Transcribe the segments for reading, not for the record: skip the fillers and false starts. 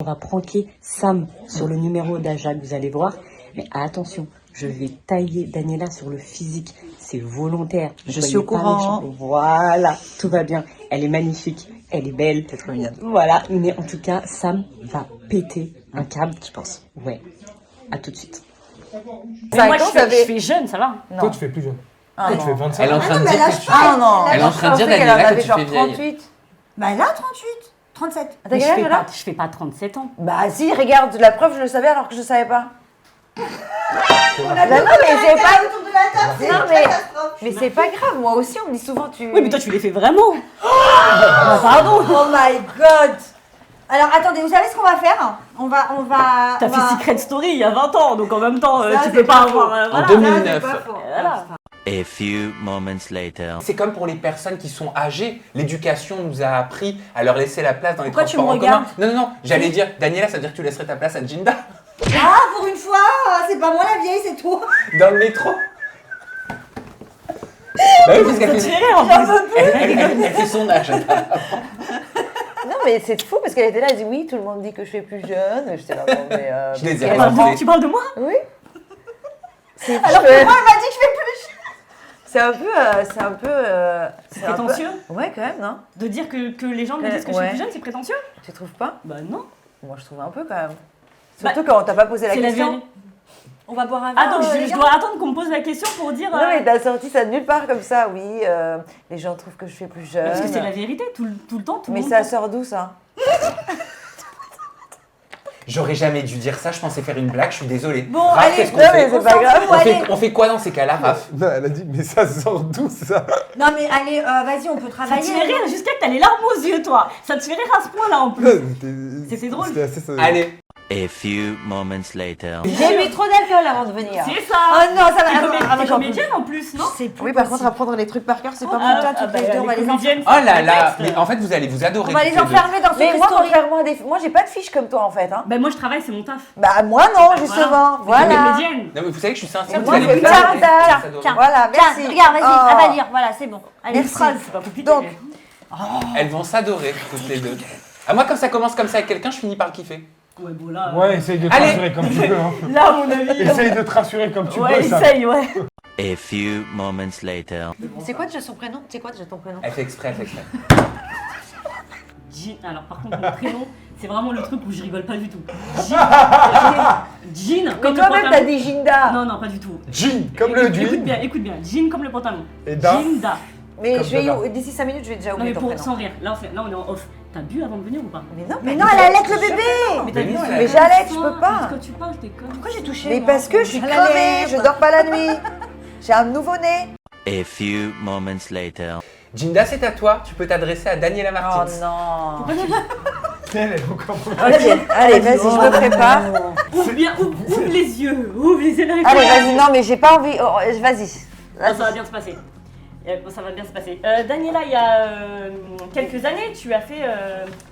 On va pranker Sam sur le numéro d'Ajax, vous allez voir. Mais attention, je vais tailler Daniela sur le physique. C'est volontaire. Je suis au courant. Voilà, tout va bien. Elle est magnifique, elle est belle. T'es trop mignonne. Voilà, mais en tout cas, Sam va péter un câble. Je pense. Ouais, à tout de suite. Mais moi, je fais jeune, ça va. Non. Toi, tu fais plus jeune. Ah, Toi, non. tu fais 25. Elle est en train de dire que tu... Ah non. Elle est en train de dire, Je pensais qu'elle Daniela, en avait que tu genre fais vieille. 38. Bah elle a 38, 37. T'as Mais quel âge là je fais pas 37 ans. Bah si, regarde, la preuve, je le savais alors que je savais pas. On a Bah non, mais c'est pas... autour de la table, c'est Non, une mais- catastrophe. Mais c'est pas grave, moi aussi, on me dit souvent tu... Oui, mais toi, tu les fais vraiment. Bah, pardon. Oh my god. Alors attendez, vous savez ce qu'on va faire On va... T'as on fait va- Secret Story il y a 20 ans, donc en même temps, Ça, tu c'est peux pas pas faux. avoir. En Voilà. 2009. Ça, c'est pas faux. Voilà. A few moments later. C'est comme pour les personnes qui sont âgées. L'éducation nous a appris à leur laisser la place dans les Pourquoi tu transports me en commun. regardes Non, j'allais dire, Daniela, ça veut dire que tu laisserais ta place à Ginda Ah, pour une fois, c'est pas moi la vieille, c'est toi. dans le métro. Bah oui, parce qu'elle Ça te fait, fait rire en plus. elle fait son âge. Non, mais c'est fou parce qu'elle était là, elle dit oui, tout le monde dit que je suis plus jeune. J'étais là, bon, mais. Je les ai quel racontés. enfant Tu parles de moi? Oui. C'est Alors que moi, elle m'a dit que je fais plus. C'est un peu. C'est prétentieux Ouais, quand même, non? de dire que les gens me disent que je Ouais. suis plus jeune, c'est prétentieux? Tu trouves pas? Bah non. Moi, je trouve un peu quand même. Bah, Surtout quand on t'a pas posé la C'est la question. vérité. On va boire un Ah, verre, donc les je gars. dois attendre qu'on me pose la question pour dire. Non, mais t'as sorti ça de nulle part comme ça, oui. Les gens trouvent que je suis plus jeune. Parce que c'est la vérité, tout le temps, tout le Mais monde. ça sort d'où ça? J'aurais jamais dû dire ça, je pensais faire une blague, je suis désolé. Bon, Raph, allez, qu'est-ce qu'on non, fait mais c'est pas grave. On fait quoi dans ces cas-là, Raph? Non, elle a dit, mais ça sort d'où ça? Non mais allez, vas-y, on peut Ça te travailler. fait rire jusqu'à que t'as les larmes aux yeux, toi. Ça te fait rire à ce point-là en plus. C'est drôle. C'était assez ça. Allez, A few moments later. J'ai bu trop d'alcool avant de venir. C'est ça. Oh non, ça va. T'es comédienne en plus, non? C'est plus Oui, par possible. contre, apprendre les trucs par cœur, c'est pas Ah, mon toi, tas. toutes les deux, on va les comédiennes, oh là c'est là, un texte. mais en fait vous allez vous adorer. On va les toutes deux. enfermer dans Mais ce moi, story. contrairement à des... Moi, j'ai pas de fiche comme toi, en fait. Hein. Bah moi je travaille, c'est mon taf. Bah, moi, non, justement. Voilà. Voilà. Comédienne. Non mais vous savez que je suis sincère, vous Moi, allez je vous fais adorer. pas Vous ça. adorer. Tiens. Voilà, Tiens, merci. regarde, vas-y, Oh. elle va lire. Voilà, c'est bon. Allez, Merci. phrase. C'est pas compliqué. Donc, Elles vont s'adorer toutes les deux. Ah, moi quand ça commence comme ça avec quelqu'un, je finis par le kiffer. Ouais, bon là. Ouais, essaye de te Allez. rassurer comme tu peux. Hein. Là, à mon avis. Essaye de te rassurer comme tu Ouais, peux, ça. essaye, ouais. A few moments later. c'est quoi déjà son prénom? C'est quoi déjà ton prénom? Elle fait exprès, elle fait exprès. Jean. Alors par contre, mon prénom, c'est vraiment le truc où je rigole pas du tout. Jean. Jean, Mais comme le toi-même, t'as pantalon. dit Ginda. Non, non, pas du tout. Jean, comme le Écoute bien, jean. écoute bien. Jean comme le pantalon. Et Da. Ginda. Mais Comme je vais Dada. d'ici 5 minutes, je vais déjà Non, oublier mais ton pour, prénom. sans rire. Là, on est en off. T'as bu avant de venir ou pas? Mais non, Mais non, elle allait le bébé. Mais t'as Mais bu non, ça. elle Mais j'allais, je peux pas. Quand tu parles, t'es con. Pourquoi j'ai touché Mais moi parce que je suis À la crevée, lèvre. je dors pas la nuit. J'ai un nouveau-né. A few moments later. Ginda, c'est à toi, tu peux t'adresser à Daniela Oh Martins. non. Elle est encore. Ok, allez, vas-y, je me prépare. Ouvre bien, ouvre les yeux. Ouvre les yeux. Allez, vas-y, non, mais j'ai pas envie. Oh, vas-y. Ça va bien se passer. Ça va bien se passer. Daniela, il y a quelques années, tu as fait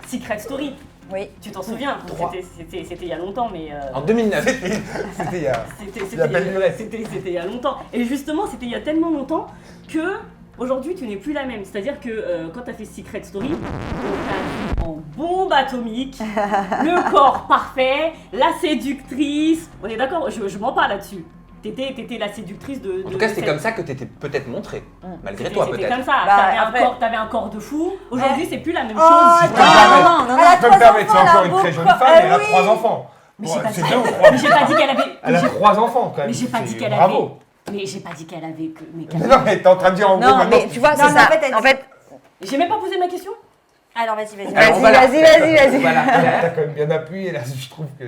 Secret Story. Oui. Tu t'en souviens? Trois. C'était il y a longtemps, mais. En 2009. C'était il y a. C'était La belle lurette. c'était il y a longtemps. Et justement, c'était il y a tellement longtemps que aujourd'hui, tu n'es plus la même. C'est-à-dire que quand tu as fait Secret Story, on t'a vu en bombe atomique, le corps parfait, la séductrice. On est d'accord? Je mens pas là-dessus. T'étais la séductrice de. En tout cas, c'était cette- comme ça que t'étais peut-être montrée. Malgré C'était- toi, c'était peut-être. comme ça. Bah, T'avais après- t'avais un corps de fou. Aujourd'hui, c'est plus la même Oh, chose. peux me permettre. non, elle a Je peux me 3 permettre, c'est enfants, encore là, une très jolie beau femme, corps. elle a Oui. 3 enfants. Mais Ouais, j'ai pas c'est dit- deux ou trois. Mais j'ai pas dit qu'elle avait. Elle a 3 enfants quand même. Mais j'ai pas dit C'est- qu'elle avait. Bravo. Mais j'ai pas dit qu'elle avait que. Mais qu'elle Mais non, mais t'es en train de dire en gros Non, maintenant. mais tu vois, Non, c'est mais ça. en fait, elle- En fait, J'ai même pas posé ma question. Alors vas-y, vas-y. Alors, on vas-y, va la- vas-y. on va la refaire. T'as quand même bien appuyé là, je trouve que.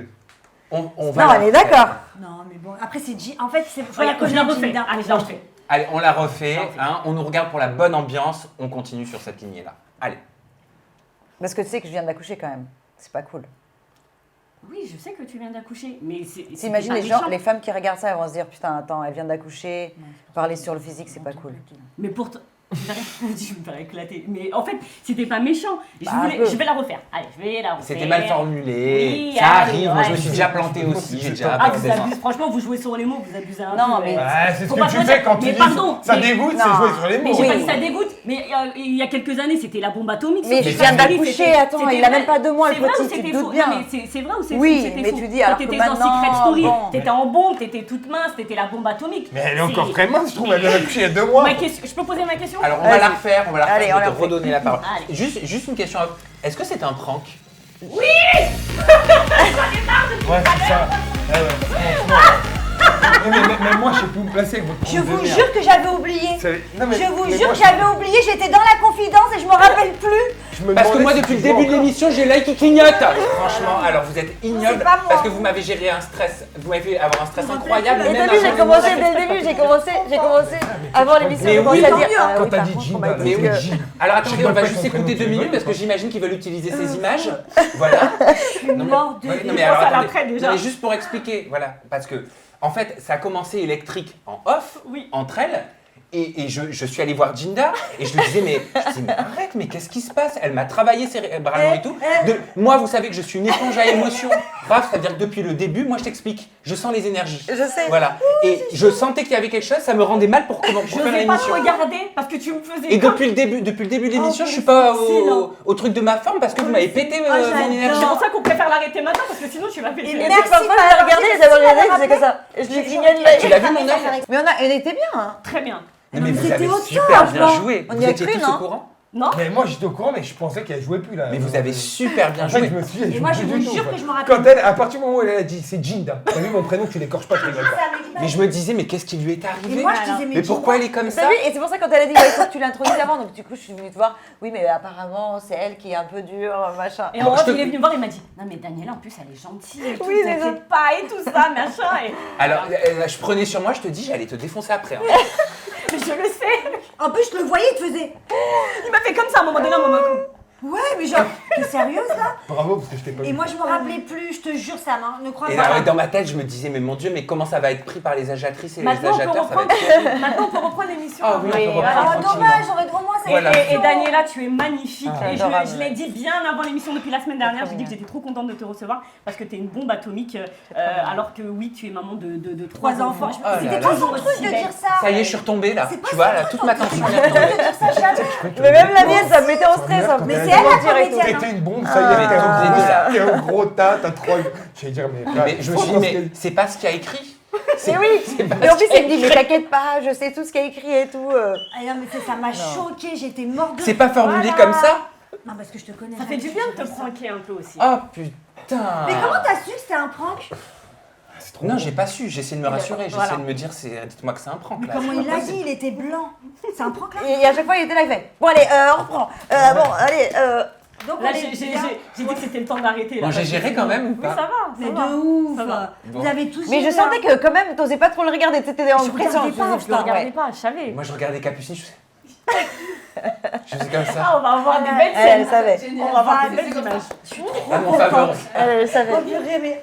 On va Non, la elle est refaire. d'accord. Non, mais bon, après c'est G. En fait, c'est. Faut la Regarde, je la connaître, refais. Ginda. Allez, je la refais. Allez, on la refait. Hein, on nous regarde pour la bonne ambiance. On continue sur cette lignée-là. Allez. Parce que tu sais que je viens d'accoucher quand même. C'est pas cool. Oui, je sais que tu viens d'accoucher, mais c'est. T'imagines pas les gens, méchant. les femmes qui regardent ça, elles vont se dire putain, attends, elle vient d'accoucher, parler sur le physique, c'est pas cool. Mais pour. Je me faire éclater. Mais en fait, c'était pas méchant. Bah, un peu. Je vais la refaire. Allez, je vais la refaire. C'était mal formulé. Oui, ça allez, arrive. Moi, je me ouais. suis déjà planté aussi. J'ai déjà Ah, fait vous des abusez. Franchement, vous jouez sur les mots, vous abusez un peu. Non, mais- Ouais, c'est ce Faut que pas tu se fais dire. quand tu Mais dis pardon, ça mais- dégoûte, c'est Non. jouer sur les Mais mots. j'ai Oui. pas dit ça dégoûte, mais il y a quelques années, c'était la bombe atomique. Mais c'était je viens pas fini, d'accoucher, c'était- attends, c'était il a vrai. même pas 2 mois, le C'est vrai ou petit, tu c'était te doutes faux? bien. Non, mais c'est vrai ou c'est Oui, faux? C'était mais faux. tu dis, alors Quand que t'étais dans maintenant, Secret Story, bon. t'étais en bombe, t'étais toute mince, t'étais la bombe atomique. Mais elle est encore C'est- très mince, je trouve. Elle vient d'accoucher il y a 2 mois. Je peux poser ma question? Alors, on va Vas-y. la refaire. On va la refaire. Allez, Je on vais la te refait. redonner la parole. Allez. Juste une question. Est-ce que c'est un prank? Ouais, c'est ça. Ouais, franchement. Non, mais moi, je sais plus où me placer avec votre Je prank de vous merde. jure que j'avais oublié. Non, mais- Je vous mais jure moi, que j'avais oublié, j'étais dans la confidence et je me rappelle plus. je me Parce que demandais moi, si depuis le tu jouais début de encore. l'émission, j'ai l'œil qui clignote. Franchement, alors vous êtes ignoble C'est pas moi. parce que vous m'avez géré un stress. Vous m'avez fait avoir un stress incroyable. Et même t'as vu, avant j'ai commencé l'émission. dès le début, j'ai commencé avant l'émission, Mais j'ai commencé oui, à tant dire. mieux, ah Quand oui, t'as par dit contre, Jean, on m'a là, dit Mais que- oui. Jean. Alors Je attendez, sais on va pas juste son écouter prénom, 2 tu minutes rigoles parce que j'imagine qu'ils veulent utiliser ces images. Voilà. Je suis Non, morte de ouais, non, rire. mais alors pense à attendez. l'après, déjà. Non, mais juste pour expliquer, voilà, parce que en fait, ça a commencé électrique en off Oui. entre elles. Et je suis allé voir Jinda et je lui disais mais arrête, mais qu'est-ce qui se passe? Elle m'a travaillé cérébralement et tout. Moi, vous savez que je suis une éponge à émotions. Bref, c'est-à-dire que depuis le début, moi je t'explique, je sens les énergies. Je sais. Voilà. Et je sentais qu'il y avait quelque chose, ça me rendait mal pour Je faire n'osais pas te l'émission. regarder parce que tu me faisais. Et comme- depuis le début de l'émission, Oh, je suis pas excellent. au truc de ma forme parce que vous m'avez pété Ah, mon j'adore. énergie. C'est pour ça qu'on préfère l'arrêter maintenant parce que sinon tu vas péter. Et Et merci, puis parfois, Valérie, je l'ai regardé, merci d'avoir d'avoir regardé, c'est rappelé. que ça. Et je lui clignote l'œil. Tu l'as vu mon œil? Mais elle était bien, hein. Très bien. Non, mais mais vous c'était avez au super top, bien là. joué. On Vous y a étiez cru, tous non au courant? Non? Mais moi, j'étais au courant, mais je pensais qu'elle jouait plus là. Mais vous avez super bien En fait, joué. je me suis dit, elle Et joue moi, je plus vous du tout, jure en fait. que je me rappelle. Quand elle, à partir du moment où elle a dit c'est Jinda, t'as vu mon prénom, tu l'écorches pas, je rigole pas. Mais je me disais, mais qu'est-ce qui lui est Et arrivé? moi, je disais, Mais pourquoi elle est comme T'as ça? vu? Et c'est pour ça quand elle a dit, il faut que tu l'introduises avant. Donc du coup, je suis venue te voir. Oui, mais apparemment, c'est elle qui est un peu dure, machin. Et en Bon, off, je te- il est venu me voir, il m'a dit non mais Daniela en plus elle est gentille et tout, Oui, c'est t'inquiète pas et tout ça machin et Alors, je prenais sur moi, je te dis, j'allais te défoncer après. hein. mais je le sais. En plus, je le voyais, il te faisait. Il m'a fait comme ça à un moment donné, un moment. Ouais, mais genre, t'es sérieuse là? Bravo, parce que je t'ai pas Et vu. moi, je me rappelais plus, je te jure, Sam, hein, ne crois Et pas. là, ouais, dans ma tête, je me disais, mais mon Dieu, mais comment ça va être pris par les agiatrices et les Maintenant on peut agitateurs? Ça va reprendre. être terrible. Maintenant on peut reprendre l'émission. Ah oui, on peut Oui, reprendre Oh, tranquillement. dommage, j'aurais au moins cette Voilà. Et Daniela, tu es magnifique. Ah, et adorable. je l'ai dit bien avant l'émission depuis la semaine dernière. Très J'ai dit que bien. j'étais trop contente de te recevoir parce que tu es une bombe atomique. Alors que oui, tu es maman de 3 enfants. Oh là C'était là. pas son truc de dire ça. Ça y est, je suis retombée là. C'est pas Tu vois, son là, truc, toute en ma plus. tension C'est est retombée. pas de dire ça, jamais. Mais même la mienne, ça me mettait en stress. Quand hein. Mais elle c'est a elle dit, la mentir et tout. comédienne. Péter une bombe, ça y est, Ah, t'es un gros tas, t'as 3. J'allais dire, Mais je me suis dit, mais c'est pas ce qu'il y a écrit. Mais oui. Et en plus, elle me dit, mais t'inquiète pas, je sais tout ce qu'il y a écrit et tout. Ah non, mais ça m'a choquée, j'étais morte de C'est pas formulé Voilà. comme ça? Non, parce que je te connais. Ça fait du bien de te pranker un peu aussi. Oh putain. Mais comment t'as su que c'était un prank? Non, j'ai pas su, j'ai essayé de me rassurer, j'ai Voilà. essayé de me dire, dites-moi que c'est un prank Mais là. comment c'est il pas l'a possible. dit? Il était blanc. C'est un prank là? Et à chaque fois, il était là, il fait, bon allez, on reprend. Bon, allez, Donc Là, on est j'ai bien. dit que c'était le temps d'arrêter. là, Bon, j'ai parce que géré sinon- quand même ou Oui, pas? ça va. Mais ça va. de ouf. Ça va. Vous avez tous Mais je géré, sentais hein. que quand même, t'osais pas trop le regarder, t'étais en Je pression. regardais pas, tu Je faisais ne putain, regardais ouais. pas, je savais. Moi je regardais Capucine, je faisais comme Ah, ça. on va avoir des Ah, belles Elle scènes. savait. On va avoir des Ah, belles c'est comme images. À mon faveur. Elle savait. Oh purée, mais